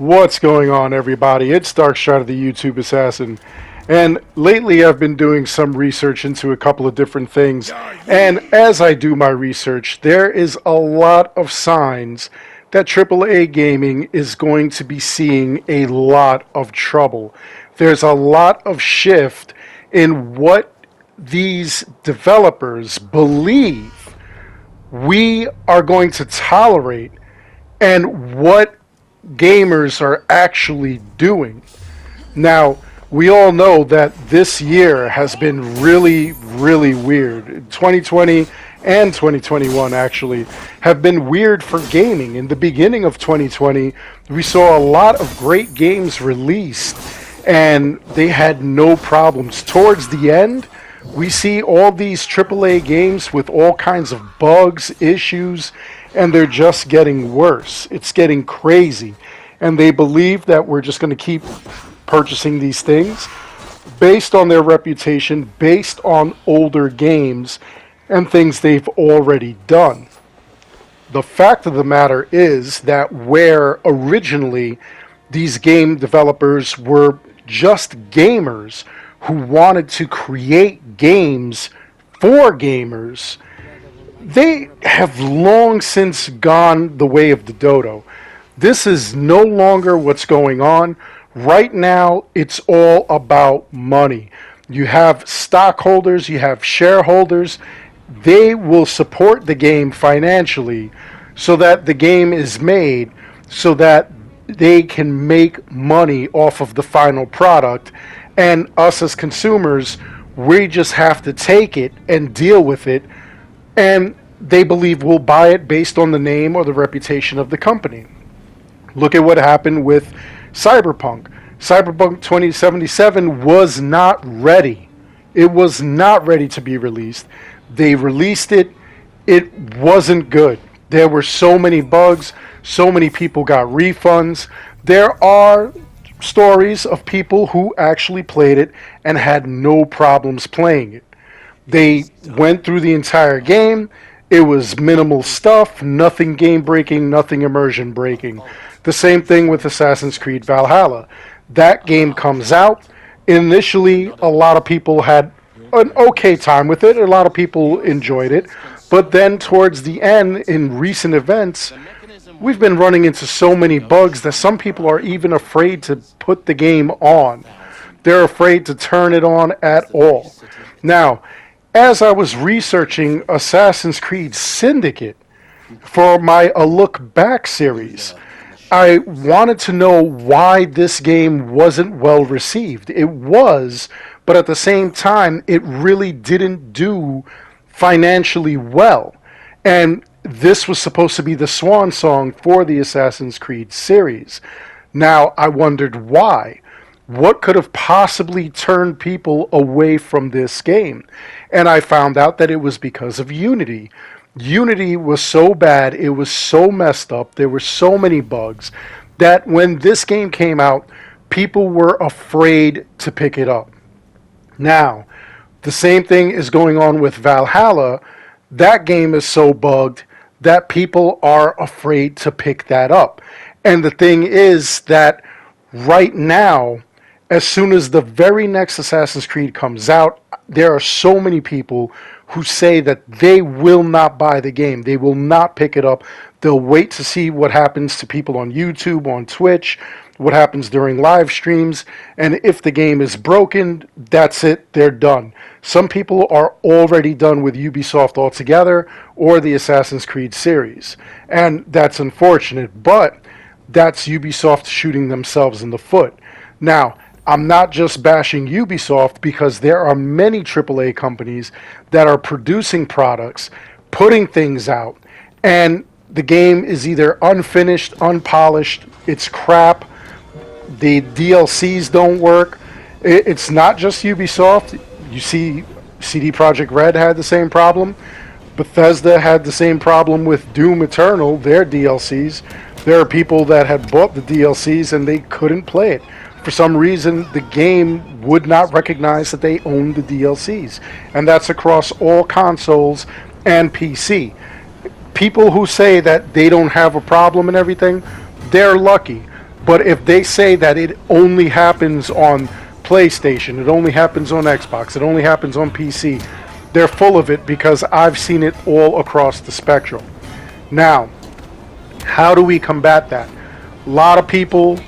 What's going on, everybody? It's Darkshot of the YouTube Assassin. And lately I've been doing some research into a couple of different things. And as I do my research, there is a lot of signs that AAA gaming is going to be seeing a lot of trouble. There's a lot of shift in what these developers believe we are going to tolerate and what gamers are actually doing. Now, we all know that this year has been really, really weird. 2020 and 2021 actually have been weird for gaming. In the beginning of 2020, we saw a lot of great games released and they had no problems. Towards the end, we see all these AAA games with all kinds of bugs, issues, and they're just getting worse. It's getting crazy. And they believe that we're just going to keep purchasing these things based on their reputation, based on older games and things they've already done. The fact of the matter is that where originally these game developers were just gamers who wanted to create games for gamers, they have long since gone the way of the dodo. This is no longer what's going on. Right now, it's all about money. You have stockholders, you have shareholders. They will support the game financially so that the game is made so that they can make money off of the final product. And us as consumers, we just have to take it and deal with it. And they believe we'll buy it based on the name or the reputation of the company. Look at what happened with Cyberpunk. Cyberpunk 2077 was not ready. It was not ready to be released. They released it. It wasn't good. There were so many bugs. So many people got refunds. There are stories of people who actually played it and had no problems playing it. They went through the entire game. It was minimal stuff, nothing game breaking, nothing immersion breaking. The same thing with Assassin's Creed Valhalla. That game comes out. Initially, a lot of people had an okay time with it. A lot of people enjoyed it. But then towards the end, in recent events, we've been running into so many bugs that some people are even afraid to put the game on. They're afraid to turn it on at all. Now, as I was researching Assassin's Creed Syndicate for my A Look Back series, I wanted to know why this game wasn't well received. It was, but at the same time, it really didn't do financially well. And this was supposed to be the swan song for the Assassin's Creed series. Now, I wondered why. What could have possibly turned people away from this game? And I found out that it was because of Unity. Unity was so bad, it was so messed up, there were so many bugs, that when this game came out, people were afraid to pick it up. Now, the same thing is going on with Valhalla. That game is so bugged that people are afraid to pick that up. And the thing is that right now, as soon as the very next Assassin's Creed comes out, there are so many people who say that they will not buy the game. They will not pick it up. They'll wait to see what happens to people on YouTube, on Twitch, what happens during live streams. And if the game is broken, that's it. They're done. Some people are already done with Ubisoft altogether or the Assassin's Creed series. And that's unfortunate, but that's Ubisoft shooting themselves in the foot. Now, I'm not just bashing Ubisoft because there are many AAA companies that are producing products, putting things out, and the game is either unfinished, unpolished, it's crap, the DLCs don't work. It's not just Ubisoft. You see CD Projekt Red had the same problem. Bethesda had the same problem with Doom Eternal, their DLCs. There are people that had bought the DLCs and they couldn't play it. For some reason, the game would not recognize that they owned the DLCs. And that's across all consoles and PC. People who say that they don't have a problem and everything, they're lucky. But if they say that it only happens on PlayStation, it only happens on Xbox, it only happens on PC, they're full of it because I've seen it all across the spectrum. Now, how do we combat that? A lot of people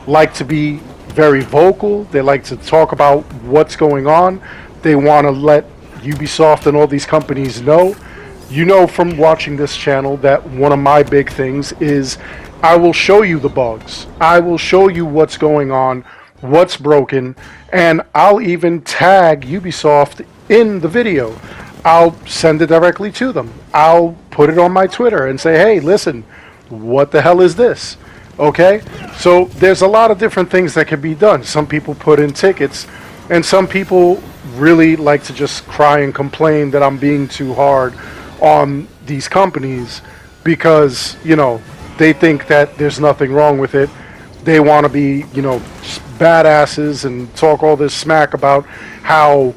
like to be very vocal. They like to talk about what's going on. They want to let Ubisoft and all these companies know. You know from watching this channel that one of my big things is I will show you the bugs. I will show you what's going on, what's broken, and I'll even tag Ubisoft in the video. I'll send it directly to them. I'll put it on my Twitter and say, hey, listen, what the hell is this? Okay? So there's a lot of different things that can be done. Some people put in tickets, and some people really like to just cry and complain that I'm being too hard on these companies because, you know, they think that there's nothing wrong with it. They want to be, you know, badasses and talk all this smack about how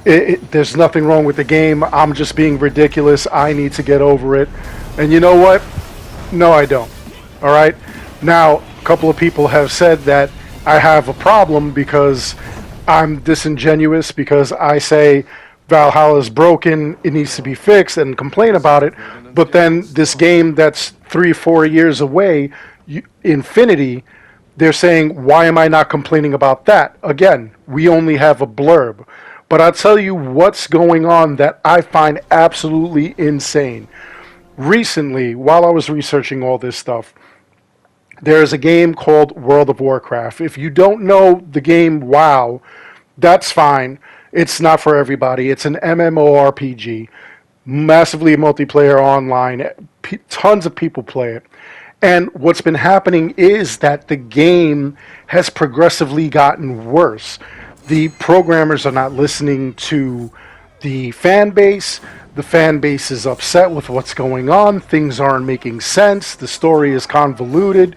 there's nothing wrong with the game. I'm just being ridiculous. I need to get over it. And you know what? No, I don't. All right? Now, a couple of people have said that I have a problem because I'm disingenuous, because I say Valhalla is broken, it needs to be fixed, and complain about it. But then this game that's 3-4 years away, Infinity, they're saying, why am I not complaining about that? Again, we only have a blurb. But I'll tell you what's going on that I find absolutely insane. Recently, while I was researching all this stuff, there's a game called World of Warcraft. If you don't know the game WoW, that's fine. It's not for everybody. It's an MMORPG, massively multiplayer online. Tons of people play it. And what's been happening is that the game has progressively gotten worse. The programmers are not listening to the fan base. The fan base is upset with what's going on. Things aren't making sense. The story is convoluted.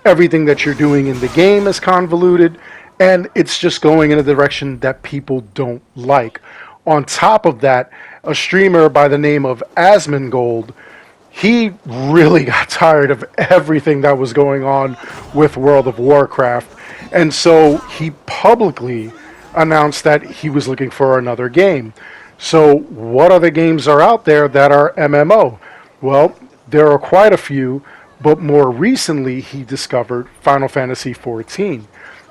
Everything that you're doing in the game is convoluted. And it's just going in a direction that people don't like. On top of that, a streamer by the name of Asmongold, he really got tired of everything that was going on with World of Warcraft. And so he publicly announced that he was looking for another game. So what other games are out there that are MMO? Well, there are quite a few, but more recently he discovered Final Fantasy XIV.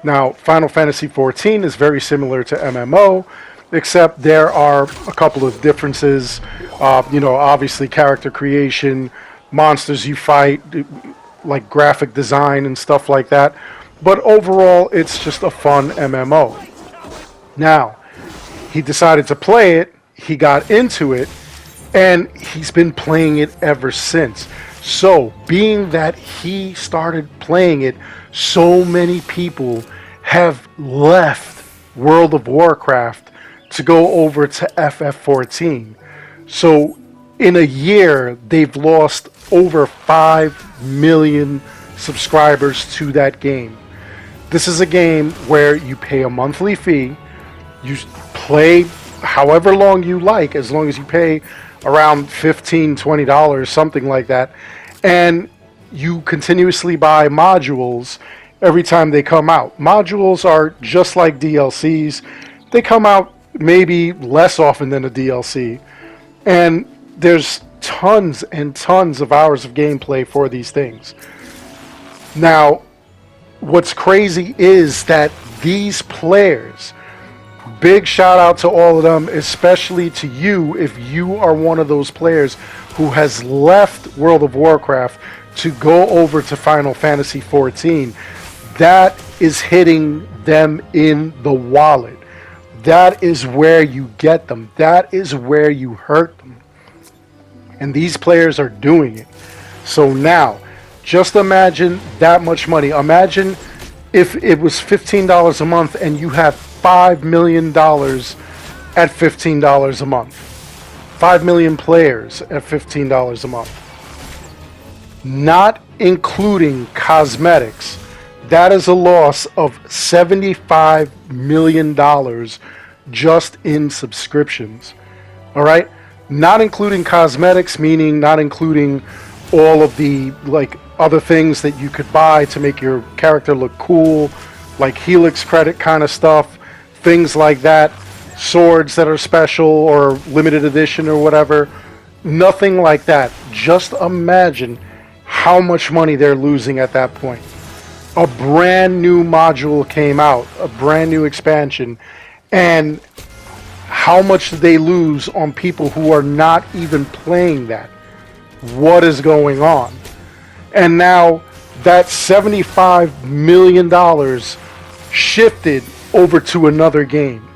Now, Final Fantasy XIV is very similar to MMO, except there are a couple of differences. Obviously character creation, monsters you fight, like graphic design and stuff like that. But overall, it's just a fun MMO. Now, he decided to play it, he got into it, and he's been playing it ever since. So, being that he started playing it, so many people have left World of Warcraft to go over to FF14. So, in a year, they've lost over 5 million subscribers to that game. This is a game where you pay a monthly fee, you play however long you like, as long as you pay around $15, $20, something like that, and you continuously buy modules every time they come out. Modules are just like DLCs. They come out maybe less often than a DLC, and there's tons and tons of hours of gameplay for these things. Now, what's crazy is that these players, big shout out to all of them, especially to you if you are one of those players who has left World of Warcraft to go over to Final Fantasy XIV. That is hitting them in the wallet. That is where you get them. That is where you hurt them. And these players are doing it. So now, just imagine that much money. Imagine if it was $15 a month and you have $5 million at $15 a month. 5 million players at $15 a month. Not including cosmetics. That is a loss of $75 million just in subscriptions. All right? Not including cosmetics, meaning not including all of the like other things that you could buy to make your character look cool, like Helix credit kind of stuff, things like that, swords that are special or limited edition or whatever. Nothing like that. Just imagine how much money they're losing at that point. A brand new module came out, a brand new expansion, and how much did they lose on people who are not even playing that? What is going on? And now that $75 million shifted over to another game.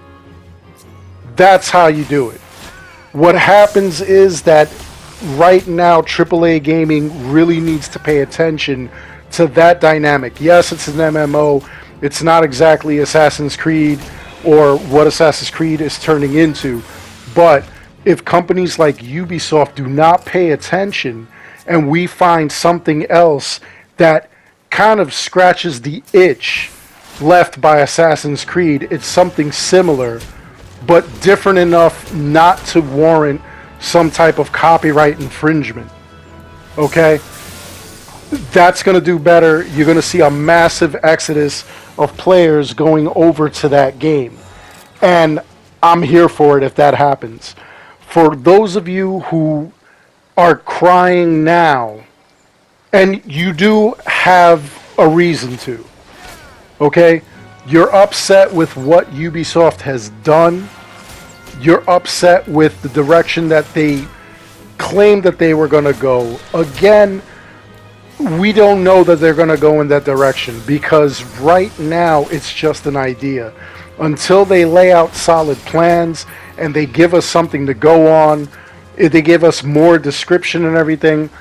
That's how you do it. What happens is that right now AAA gaming really needs to pay attention to that dynamic. Yes, it's an MMO. It's not exactly Assassin's Creed or what Assassin's Creed is turning into. But if companies like Ubisoft do not pay attention and we find something else that kind of scratches the itch left by Assassin's Creed, it's something similar but different enough not to warrant some type of copyright infringement. Okay? That's going to do better. You're going to see a massive exodus of players going over to that game. And I'm here for it if that happens. For those of you who are crying now, and you do have a reason to, okay? You're upset with what Ubisoft has done. You're upset with the direction that they claimed that they were going to go. Again, we don't know that they're going to go in that direction because right now it's just an idea. Until they lay out solid plans and they give us something to go on, if they give us more description and everything,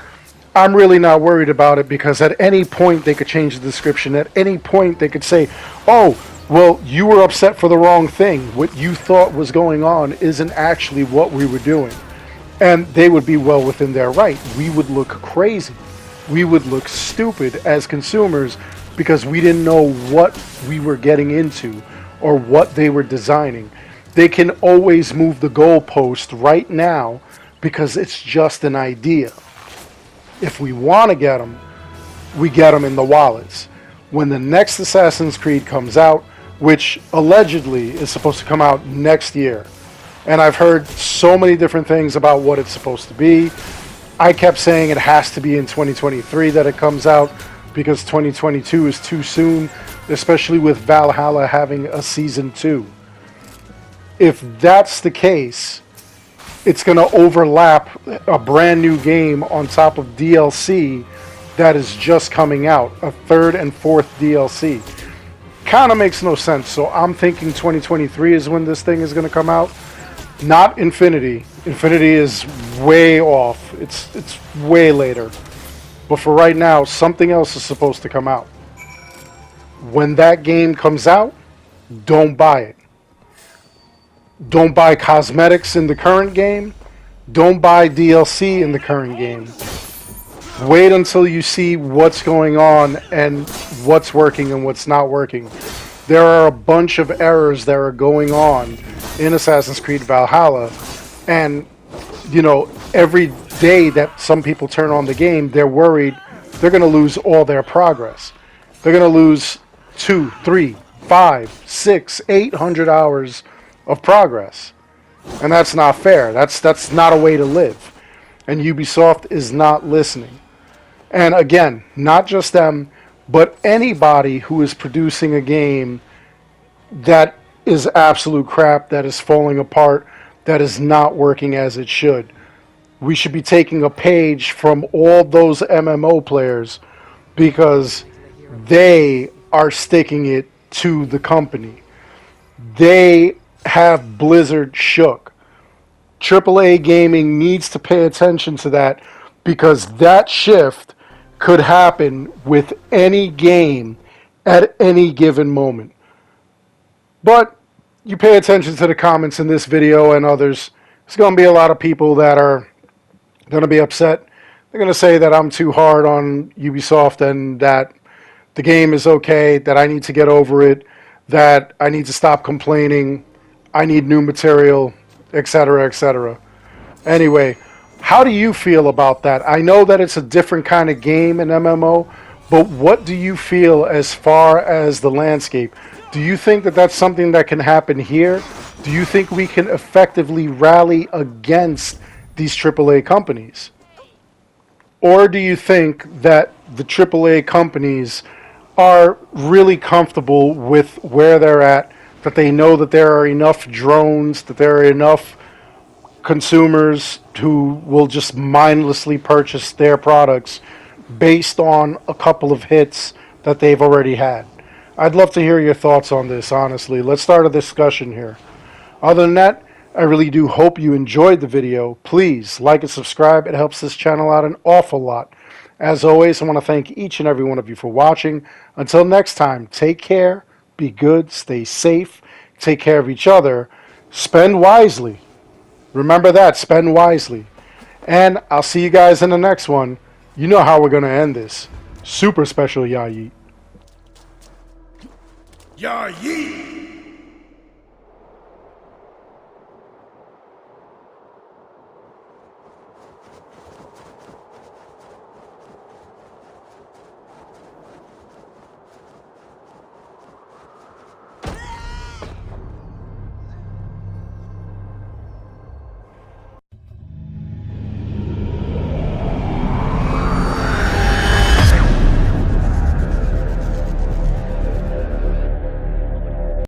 I'm really not worried about it because at any point they could change the description. At any point they could say, oh, well, you were upset for the wrong thing. What you thought was going on isn't actually what we were doing. And they would be well within their right. We would look crazy. We would look stupid as consumers because we didn't know what we were getting into or what they were designing. They can always move the goalpost right now because it's just an idea. If we want to get them, we get them in the wallets. When the next Assassin's Creed comes out, which allegedly is supposed to come out next year, and I've heard so many different things about what it's supposed to be. I kept saying it has to be in 2023 that it comes out because 2022 is too soon, especially with Valhalla having a season 2. If that's the case, it's going to overlap a brand new game on top of DLC that is just coming out, a third and fourth DLC. Kind of makes no sense. So I'm thinking 2023 is when this thing is going to come out. Not Infinity. Infinity is way off. It's way later. But for right now, something else is supposed to come out. When that game comes out, don't buy it. Don't buy cosmetics in the current game. Don't buy DLC in the current game. Wait until you see what's going on and what's working and what's not working. There are a bunch of errors that are going on in Assassin's Creed Valhalla, and you know, every day that some people turn on the game, they're worried they're going to lose all their progress. They're going to lose 2, 3, 5, 6, 800 hours of progress. And that's not fair. That's not a way to live. And Ubisoft is not listening. And again, not just them, but anybody who is producing a game that is absolute crap, that is falling apart, that is not working as it should. We should be taking a page from all those MMO players because they are sticking it to the company. They have Blizzard shook. AAA gaming needs to pay attention to that because that shift could happen with any game at any given moment. But you pay attention to the comments in this video and others, there's going to be a lot of people that are going to be upset. They're going to say that I'm too hard on Ubisoft and that the game is okay, that I need to get over it, that I need to stop complaining, I need new material, etc., etc. Anyway, How do you feel about that? I know that it's a different kind of game in MMO, but what do you feel as far as the landscape? Do you think that that's something that can happen here? Do you think we can effectively rally against these AAA companies? Or do you think that the AAA companies are really comfortable with where they're at, that they know that there are enough drones, that there are enough consumers who will just mindlessly purchase their products based on a couple of hits that they've already had? I'd love to hear your thoughts on this, honestly. Let's start a discussion here. Other than that, I really do hope you enjoyed the video. Please like and subscribe. It helps this channel out an awful lot. As always, I want to thank each and every one of you for watching. Until next time, take care, be good, stay safe, take care of each other, spend wisely. Remember that, spend wisely. And I'll see you guys in the next one. You know how we're going to end this. Super special, Ya Yeet. Ya Yeet!